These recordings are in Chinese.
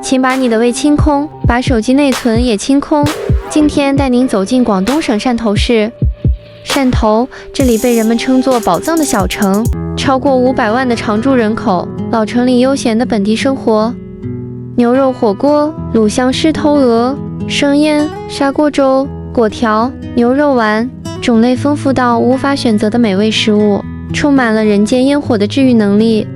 请把你的胃清空，把手机内存也清空。今天带您走进广东省汕头市。汕头，这里被人们称作宝藏的小城，超过500万的常住人口，老城里悠闲的本地生活。牛肉火锅、卤香狮头鹅、生腌、砂锅粥、粿条、牛肉丸，种类丰富到无法选择的美味食物，充满了人间烟火的治愈能力。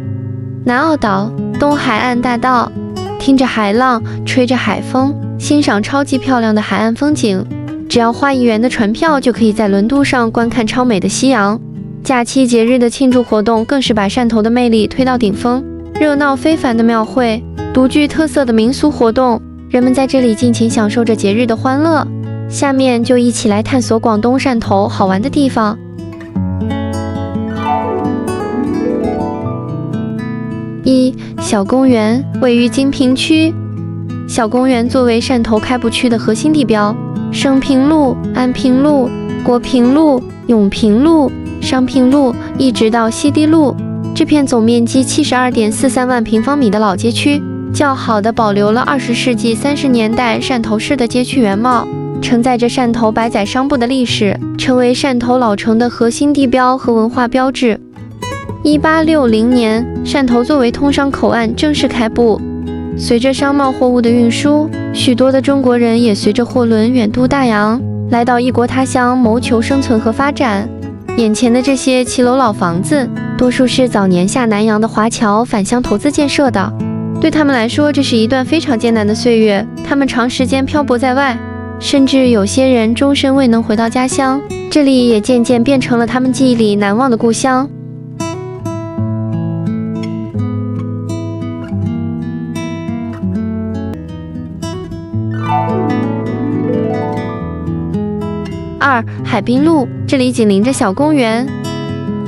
南澳岛东海岸大道，听着海浪，吹着海风，欣赏超级漂亮的海岸风景。只要花1元的船票，就可以在轮渡上观看超美的夕阳。假期节日的庆祝活动更是把汕头的魅力推到顶峰，热闹非凡的庙会，独具特色的民俗活动，人们在这里尽情享受着节日的欢乐。下面就一起来探索广东汕头好玩的地方。1. 小公园，位于金平区。小公园作为汕头开埠区的核心地标，升平路、安平路、国平路、永平路、商平路一直到西堤路，这片总面积72.43万平方米的老街区，较好地保留了20世纪30年代汕头市的街区原貌，承载着汕头百载商埠的历史，成为汕头老城的核心地标和文化标志。1860年，汕头作为通商口岸正式开埠。随着商贸货物的运输，许多的中国人也随着货轮远渡大洋，来到异国他乡谋求生存和发展。眼前的这些骑楼老房子，多数是早年下南洋的华侨返乡投资建设的。对他们来说，这是一段非常艰难的岁月，他们长时间漂泊在外，甚至有些人终身未能回到家乡，这里也渐渐变成了他们记忆里难忘的故乡。2. 海滨路，这里紧邻着小公园。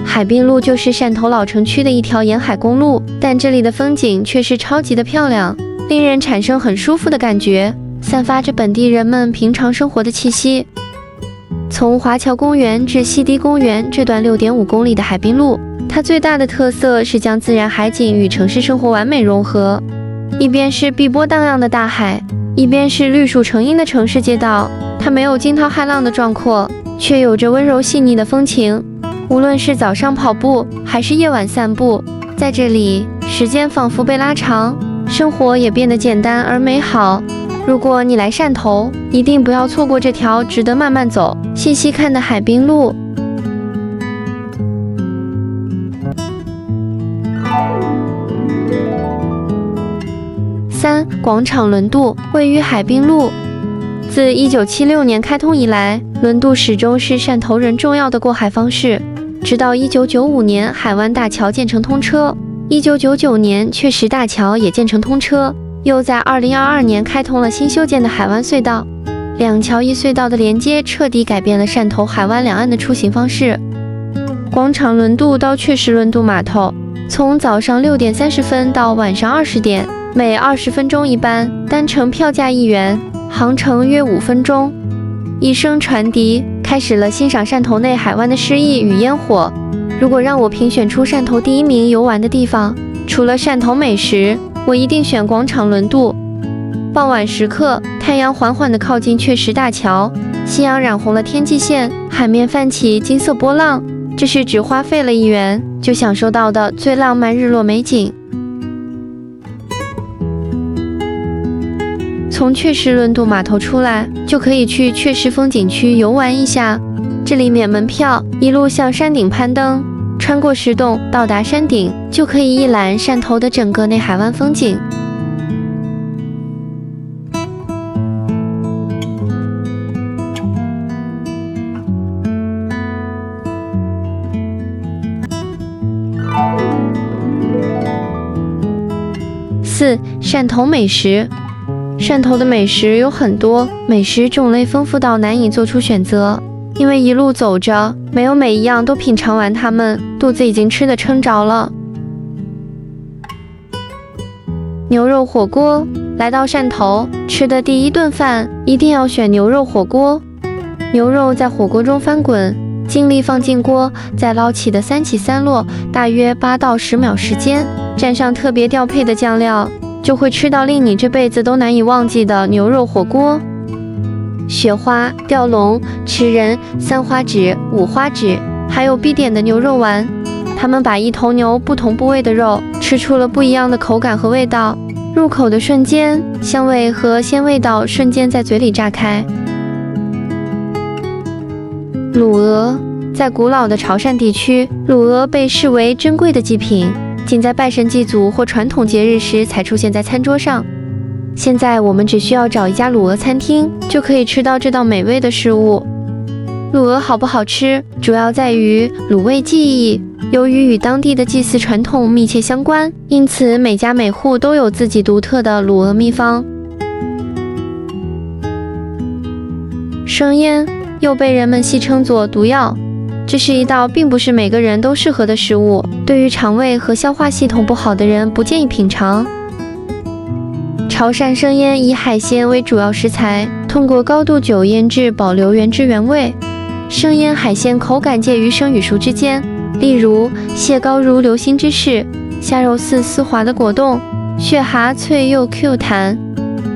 海滨路就是汕头老城区的一条沿海公路，但这里的风景却是超级的漂亮，令人产生很舒服的感觉，散发着本地人们平常生活的气息。从华侨公园至西堤公园这段6.5公里的海滨路，它最大的特色是将自然海景与城市生活完美融合，一边是碧波荡漾的大海，一边是绿树成荫的城市街道，它没有惊涛骇浪的壮阔，却有着温柔细腻的风情。无论是早上跑步还是夜晚散步，在这里时间仿佛被拉长，生活也变得简单而美好。如果你来汕头，一定不要错过这条值得慢慢走、细细看的海滨路。3. 广场轮渡，位于海滨路。自1976年开通以来，轮渡始终是汕头人重要的过海方式。直到1995年海湾大桥建成通车，1999年确实大桥也建成通车，又在2022年开通了新修建的海湾隧道。2桥1隧道的连接彻底改变了汕头海湾两岸的出行方式。广场轮渡到确实轮渡码头，从早上6点30分到晚上20点，每20分钟一班，单程票价1元，航程约5分钟。一声传笛，开始了欣赏汕头内海湾的诗意与烟火。如果让我评选出汕头第1名游玩的地方，除了汕头美食，我一定选广场轮渡。傍晚时刻，太阳缓缓地靠近确实大桥，夕阳染红了天际线，海面泛起金色波浪，这是只花费了1元就享受到的最浪漫日落美景。从确实轮渡码头出来，就可以去确实风景区游玩一下。这里免门票，一路向山顶攀登，穿过石洞，到达山顶，就可以一览汕头的整个内海湾风景。4. 汕头美食。汕头的美食有很多，美食种类丰富到难以做出选择，因为一路走着，没有每一样都品尝完它们，肚子已经吃得撑着了。牛肉火锅，来到汕头吃的第一顿饭一定要选牛肉火锅。牛肉在火锅中翻滚，精力放进锅，再捞起的3起3落，大约8到10秒时间，蘸上特别调配的酱料，就会吃到令你这辈子都难以忘记的牛肉火锅。雪花、吊龙、吃人、三花指、五花指，还有必点的牛肉丸，他们把一头牛不同部位的肉吃出了不一样的口感和味道。入口的瞬间，香味和鲜味道瞬间在嘴里炸开。卤鹅，在古老的潮汕地区，卤鹅被视为珍贵的祭品，仅在拜神祭祖或传统节日时才出现在餐桌上。现在我们只需要找一家卤鹅餐厅，就可以吃到这道美味的食物。卤鹅好不好吃，主要在于卤味技艺。由于与当地的祭祀传统密切相关，因此每家每户都有自己独特的卤鹅秘方。生腌又被人们戏称作毒药，这是一道并不是每个人都适合的食物，对于肠胃和消化系统不好的人不建议品尝。潮汕生腌以海鲜为主要食材，通过高度酒腌制保留原汁原味。生腌海鲜口感介于生与熟之间，例如蟹膏如流心之势，虾肉似丝滑的果冻，雪蛤脆又 Q 弹。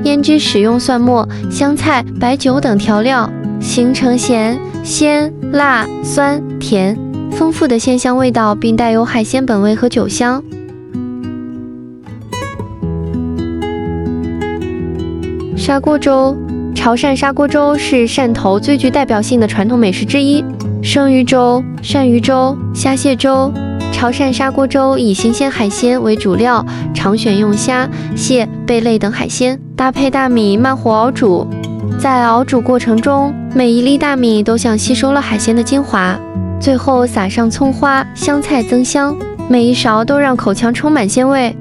腌制使用蒜末、香菜、白酒等调料，形成咸、鲜、辣、酸、甜丰富的鲜香味道，并带有海鲜本味和酒香。砂锅粥，潮汕砂锅粥是汕头最具代表性的传统美食之一。生鱼粥、鳝鱼粥、虾蟹粥。潮汕砂锅粥以新鲜海鲜为主料，常选用虾、蟹、贝类等海鲜，搭配大米慢火熬煮。在熬煮过程中，每一粒大米都像吸收了海鲜的精华，最后撒上葱花、香菜增香，每一勺都让口腔充满鲜味。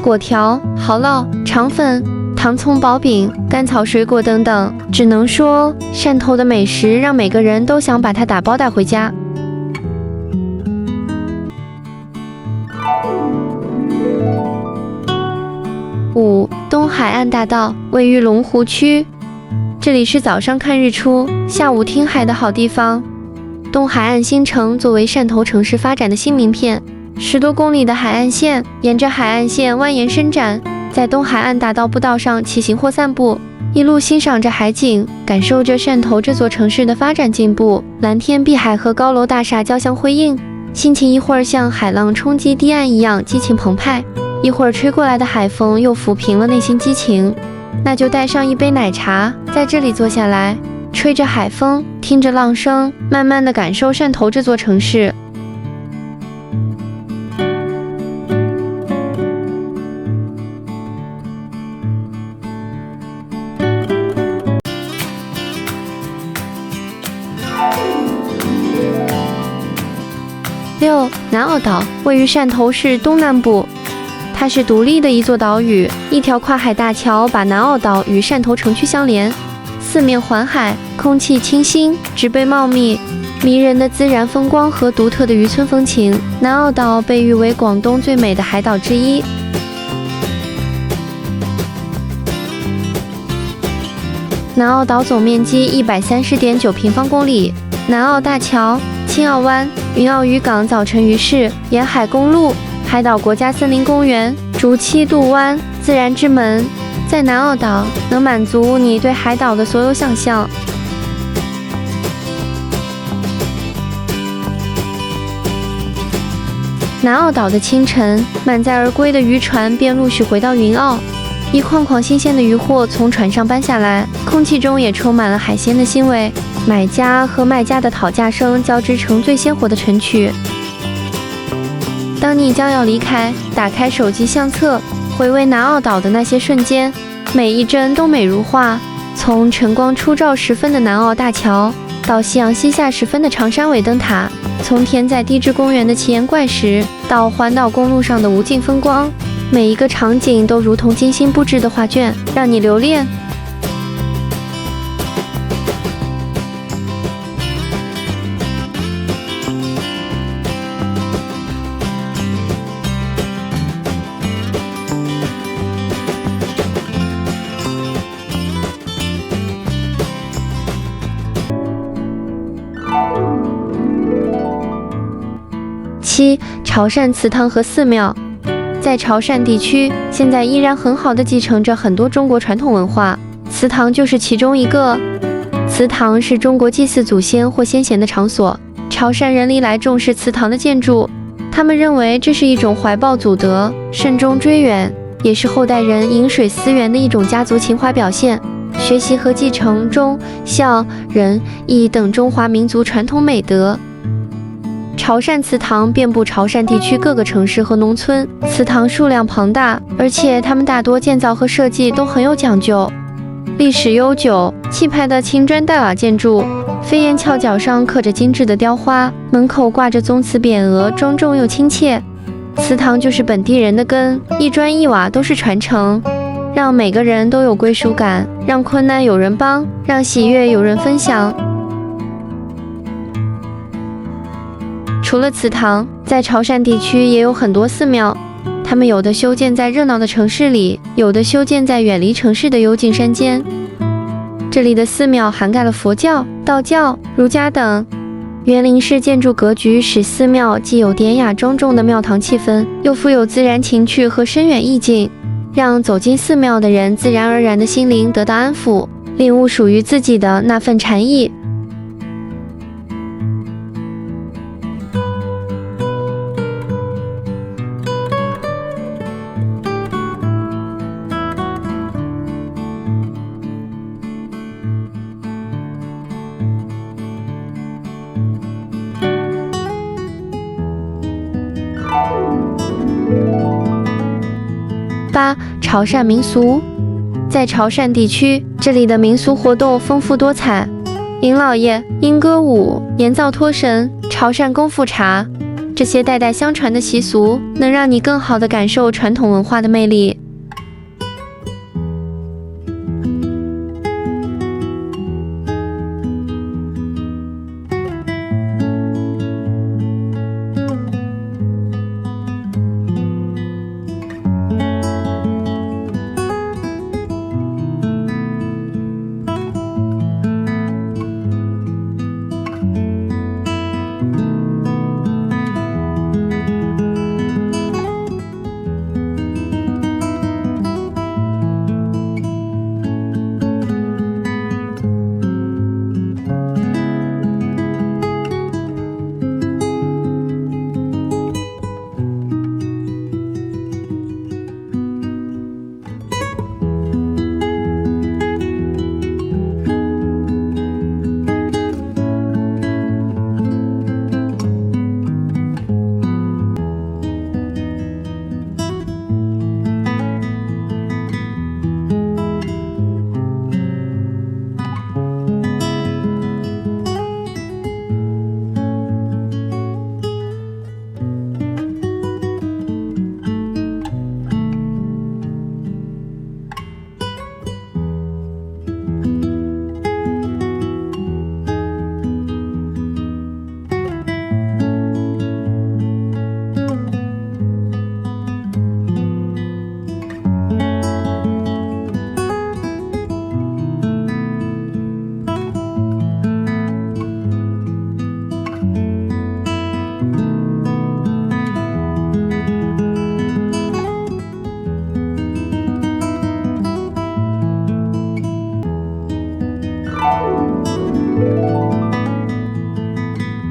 果条、蚝烙、肠粉、糖葱薄饼、甘草水果等等，只能说汕头的美食让每个人都想把它打包带回家。5. 东海岸大道位于龙湖区，这里是早上看日出、下午听海的好地方。东海岸新城作为汕头城市发展的新名片，10多公里的海岸线沿着海岸线蜿蜒伸展，在东海岸大道步道上骑行或散步，一路欣赏着海景，感受着汕头这座城市的发展进步。蓝天碧海和高楼大厦交相辉映，心情一会儿像海浪冲击堤岸一样激情澎湃，一会儿吹过来的海风又抚平了内心激情。那就带上一杯奶茶，在这里坐下来，吹着海风，听着浪声，慢慢地感受汕头这座城市。6. 南澳岛位于汕头市东南部，它是独立的一座岛屿，一条跨海大桥把南澳岛与汕头城区相连，四面环海，空气清新，植被茂密，迷人的自然风光和独特的渔村风情。南澳岛被誉为广东最美的海岛之一。南澳岛总面积130.9平方公里，南澳大桥、青澳湾、云澳渔港、早晨渔市、沿海公路、海岛国家森林公园、竹栖渡湾、自然之门，在南澳岛能满足你对海岛的所有想象。南澳岛的清晨，满载而归的渔船便陆续回到云澳，一筐筐新鲜的渔货从船上搬下来，空气中也充满了海鲜的腥味。买家和卖家的讨价声交织成最鲜活的晨曲。当你将要离开，打开手机相册，回味南澳岛的那些瞬间，每一帧都美如画。从晨光初照时分的南澳大桥，到夕阳西下时分的长山尾灯塔，从天在地质公园的奇岩怪石，到环岛公路上的无尽风光，每一个场景都如同精心布置的画卷，让你留恋。7. 潮汕祠堂和寺庙。在潮汕地区，现在依然很好的继承着很多中国传统文化，祠堂就是其中一个。祠堂是中国祭祀祖先或先贤的场所，潮汕人历来重视祠堂的建筑，他们认为这是一种怀抱祖德、慎终追远，也是后代人饮水思源的一种家族情怀表现，学习和继承忠、孝、仁、义等中华民族传统美德。潮汕祠堂遍布潮汕地区各个城市和农村，祠堂数量庞大，而且它们大多建造和设计都很有讲究。历史悠久、气派的青砖黛瓦建筑，飞檐翘角上刻着精致的雕花，门口挂着宗祠匾额，庄重又亲切。祠堂就是本地人的根，一砖一瓦都是传承，让每个人都有归属感，让困难有人帮，让喜悦有人分享。除了祠堂，在潮汕地区也有很多寺庙，它们有的修建在热闹的城市里，有的修建在远离城市的幽静山间。这里的寺庙涵盖了佛教、道教、儒家等。园林式建筑格局使寺庙既有典雅庄重的庙堂气氛，又富有自然情趣和深远意境，让走进寺庙的人自然而然的心灵得到安抚，领悟属于自己的那份禅意。8. 潮汕民俗。在潮汕地区，这里的民俗活动丰富多彩，迎老爷、莺歌舞、盐灶托神、潮汕功夫茶，这些代代相传的习俗，能让你更好地感受传统文化的魅力。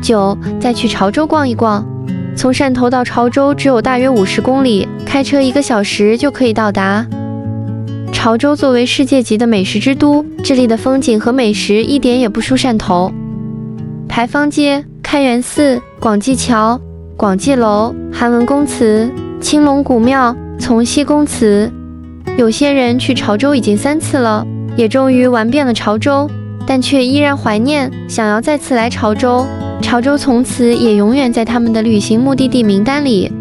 9. 再去潮州逛一逛。从汕头到潮州只有大约50公里，开车1个小时就可以到达。潮州作为世界级的美食之都，这里的风景和美食一点也不输汕头。牌坊街、开元寺、广济桥、广济楼、韩文公祠、青龙古庙、从西公祠。有些人去潮州已经3次了，也终于玩遍了潮州，但却依然怀念，想要再次来潮州。潮州从此也永远在他们的旅行目的地名单里。